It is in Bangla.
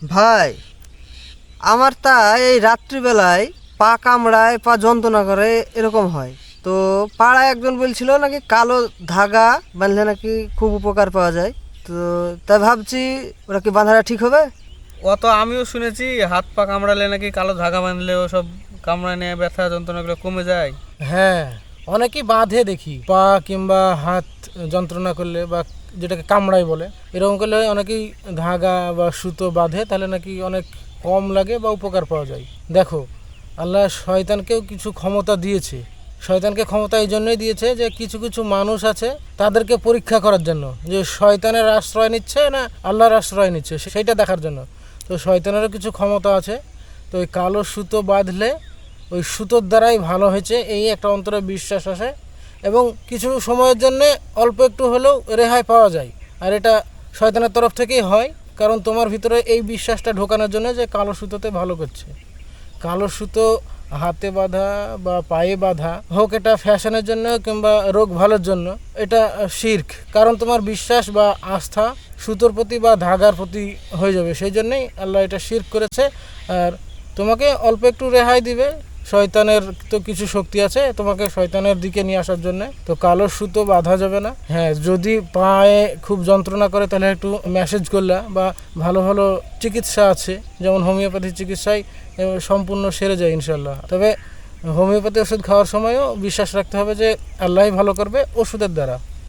ভাই, আমার তা এই রাত্রিবেলায় পা কামড়ায়, পা যন্ত্রণা করে, এরকম হয়। তো পাড়ায় একজন বলছিল নাকি কালো ধাগা বাঁধলে নাকি খুব উপকার পাওয়া যায়। তো তাই ভাবছি, ওরা কি বাঁধাটা ঠিক হবে? ও তো আমিও শুনেছি হাত পা কামড়ালে নাকি কালো ধাগা বাঁধলেও সব কামড়ানে ব্যথা যন্ত্রণাগুলো কমে যায়। হ্যাঁ, অনেকেই বাঁধে দেখি পা কিংবা হাত যন্ত্রণা করলে বা যেটাকে কামড়াই বলে, এরকম করলে অনেকেই ধাগা বা সুতো বাঁধে, তাহলে নাকি অনেক কম লাগে বা উপকার পাওয়া যায়। দেখো, আল্লাহ শয়তানকেও কিছু ক্ষমতা দিয়েছে। শয়তানকে ক্ষমতা এই জন্যই দিয়েছে যে কিছু কিছু মানুষ আছে তাদেরকে পরীক্ষা করার জন্য, যে শয়তানের আশ্রয় নিচ্ছে না আল্লাহর আশ্রয় নিচ্ছে সেইটা দেখার জন্য। তো শয়তানেরও কিছু ক্ষমতা আছে। তো ওই কালো সুতো বাঁধলে ওই সুতোর দ্বারাই ভালো হয়েছে, এই একটা অন্তরে বিশ্বাস আসে এবং কিছু সময়ের জন্যে অল্প একটু হলেও রেহাই পাওয়া যায়। আর এটা শয়তানের তরফ থেকেই হয়, কারণ তোমার ভিতরে এই বিশ্বাসটা ঢোকানোর জন্য যে কালো সুতোতে ভালো করছে। কালো সুতো হাতে বাঁধা বা পায়ে বাঁধা হোক, এটা ফ্যাশনের জন্য কিংবা রোগ ভালোর জন্য, এটা শিরক। কারণ তোমার বিশ্বাস বা আস্থা সুতোর প্রতি বা ধাগার প্রতি হয়ে যাবে, সেই জন্যই আল্লাহ এটা শিরক করেছে। আর তোমাকে অল্প একটু রেহাই দিবে। শয়তানের তো কিছু শক্তি আছে তোমাকে শয়তানের দিকে নিয়ে আসার জন্য। তো কালো সুতো বাঁধা যাবে না। হ্যাঁ, যদি পায়ে খুব যন্ত্রণা করে তাহলে একটু ম্যাসেজ করলা, বা ভালো ভালো চিকিৎসা আছে, যেমন হোমিওপ্যাথি চিকিৎসায় সম্পূর্ণ সেরে যায় ইনশাল্লাহ। তবে হোমিওপ্যাথি ওষুধ খাওয়ার সময়ও বিশ্বাস রাখতে হবে যে আল্লাহই ভালো করবে ওষুধের দ্বারা।